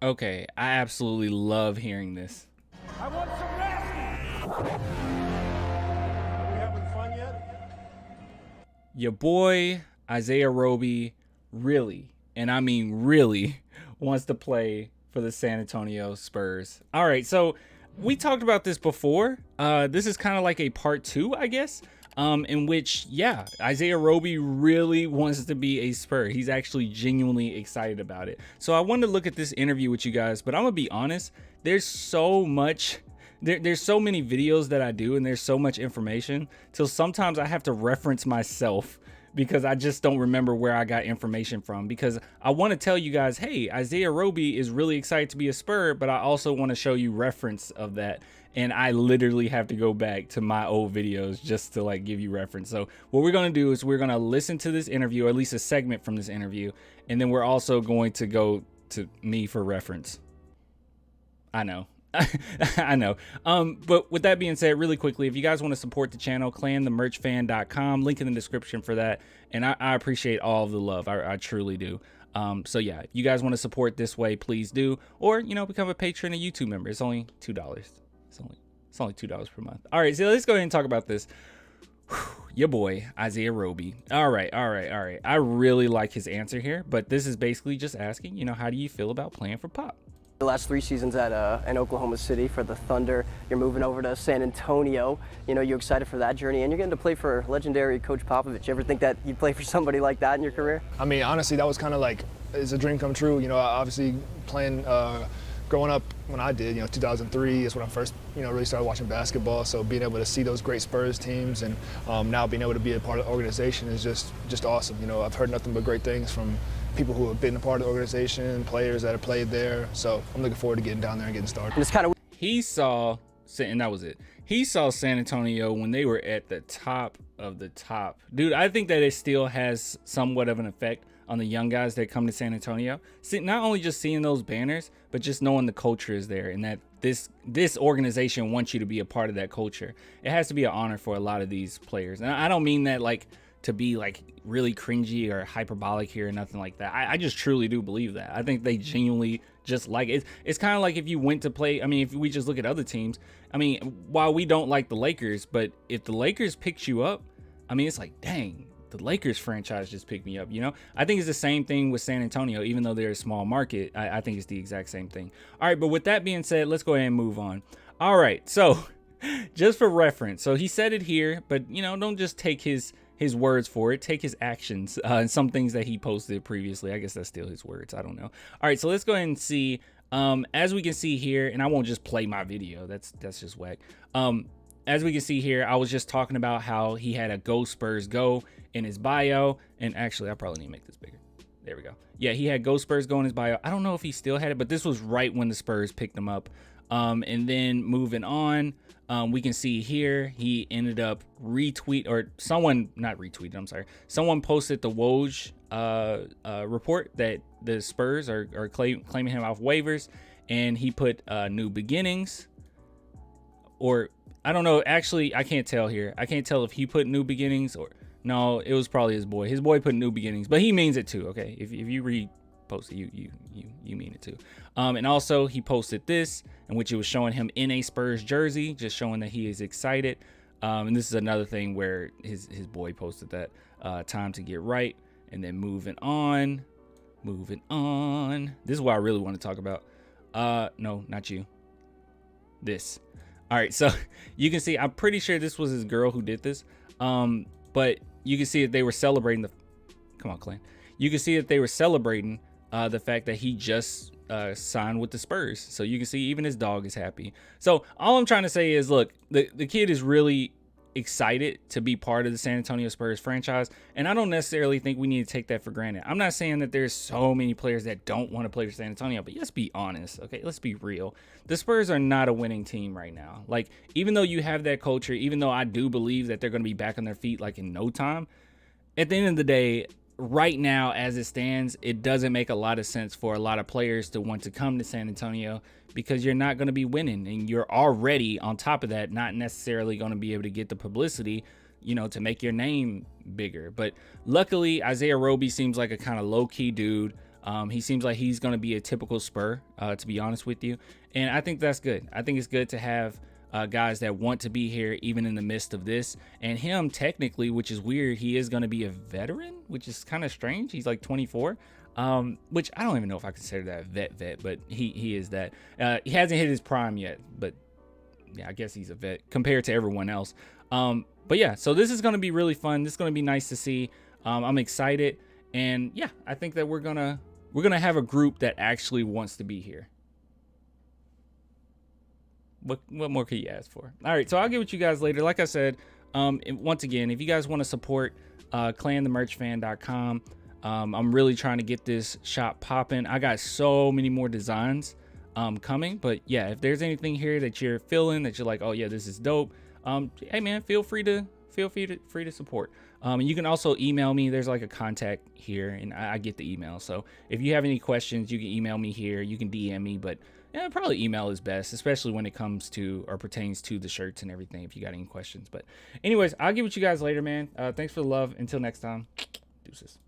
Okay, I absolutely love hearing this. I want some rest. Are we having fun yet? Your boy Isaiah Roby really, and I mean really, wants to play for the San Antonio Spurs. All right, so we talked about this before. This is kind of like a part two, I guess, in which, yeah, Isaiah Roby really wants to be a Spur. He's actually genuinely excited about it. So I wanted to look at this interview with you guys, but I'm gonna be honest, there's so much there's so many videos that I do and there's so much information till sometimes I have to reference myself because I just don't remember where I got information from, because I want to tell you guys, hey, Isaiah Roby is really excited to be a Spur, but I also want to show you reference of that, and I literally have to go back to my old videos just to like give you reference. So what we're going to do is we're going to listen to this interview, or at least a segment from this interview, and then we're also going to go to me for reference. I know. I know. But with that being said, really quickly, if you guys want to support the channel, clanthemerchfan.com, link in the description for that. And I appreciate all of the love. I truly do. So yeah, if you guys want to support this way, please do. Or, you know, become a patron, a YouTube member. It's only $2. It's only $2 per month. All right, so let's go ahead and talk about this. Your boy Isaiah Roby. All right. I really like his answer here, but this is basically just asking, you know, how do you feel about playing for Pop? The last 3 seasons at in Oklahoma City for the Thunder. You're moving over to San Antonio. You know, you're excited for that journey, and you're getting to play for legendary Coach Popovich. You ever think that you'd play for somebody like that in your career? I mean, honestly, that was kind of like, it's a dream come true. You know, obviously playing, growing up when I did, you know, 2003 is when I first, you know, really started watching basketball. So being able to see those great Spurs teams and now being able to be a part of the organization is just awesome. You know, I've heard nothing but great things from people who have been a part of the organization, players that have played there. So I'm looking forward to getting down there and getting started. And it's kind of He saw, and that was it. He saw San Antonio when they were at the top of the top. Dude, I think that it still has somewhat of an effect on the young guys that come to San Antonio. See, not only just seeing those banners, but just knowing the culture is there and that this organization wants you to be a part of that culture. It has to be an honor for a lot of these players. And I don't mean that like to be like really cringy or hyperbolic here or nothing like that. I just truly do believe that. I think they genuinely just like it. It's kind of like if you went to play, I mean, if we just look at other teams, I mean, while we don't like the Lakers, but if the Lakers picks you up, I mean, it's like, dang, the Lakers franchise just picked me up, you know? I think it's the same thing with San Antonio. Even though they're a small market, I think it's the exact same thing. All right, but with that being said, let's go ahead and move on. All right, so just for reference, so he said it here, but, you know, don't just take his words for it, take his actions and some things that he posted previously. I guess that's still his words, I don't know. All right, so let's go ahead and see. As we can see here, and I won't just play my video, that's just whack. As we can see here, I was just talking about how he had a Go Spurs Go in his bio, and actually I probably need to make this bigger. There we go. Yeah, he had Go Spurs Go in his bio. I don't know if he still had it, but this was right when the Spurs picked him up. And then moving on, we can see here he ended up someone posted the Woj report that the Spurs are claiming him off waivers, and he put new beginnings, or I don't know, actually I can't tell here. I can't tell if he put new beginnings or no, it was probably his boy. His boy put new beginnings, but he means it too. Okay, if you read posted, you mean it too. And also he posted this, in which it was showing him in a Spurs jersey, just showing that he is excited. And this is another thing where his boy posted that time to get right. And then moving on. This is what I really want to talk about. No, not you. This. All right, so you can see, I'm pretty sure this was his girl who did this. But you can see that they were celebrating come on, Clan. You can see that they were celebrating the fact that he just signed with the Spurs. So you can see even his dog is happy. So all I'm trying to say is, look, the kid is really excited to be part of the San Antonio Spurs franchise, and I don't necessarily think we need to take that for granted. I'm not saying that there's so many players that don't want to play for San Antonio, but let's be honest, okay? Let's be real. The Spurs are not a winning team right now. Like, even though you have that culture, even though I do believe that they're going to be back on their feet like in no time, at the end of the day, right now as it stands, it doesn't make a lot of sense for a lot of players to want to come to San Antonio, because you're not going to be winning, and you're already on top of that not necessarily going to be able to get the publicity, you know, to make your name bigger. But luckily Isaiah Roby seems like a kind of low-key dude. He seems like he's going to be a typical Spur, to be honest with you. And I think that's good. I think it's good to have guys that want to be here even in the midst of this. And him, technically, which is weird, he is going to be a veteran, which is kind of strange. He's like 24, which I don't even know if I consider that vet, but he is that. He hasn't hit his prime yet, but yeah, I guess he's a vet compared to everyone else. But yeah, so this is going to be really fun. This is going to be nice to see. I'm excited. And yeah, I think that we're gonna have a group that actually wants to be here. What more could you ask for? All right, so I'll get with you guys later. Like I said, once again, if you guys want to support clanthemerchfan.com, I'm really trying to get this shop popping. I got so many more designs coming, but yeah, if there's anything here that you're feeling that you're like, oh yeah, this is dope, hey man, feel free to support. And you can also email me. There's like a contact here, and I get the email. So if you have any questions, you can email me here. You can DM me, but yeah, probably email is best, especially when it comes to or pertains to the shirts and everything. If you got any questions, but anyways, I'll get with you guys later, man. Thanks for the love. Until next time, deuces.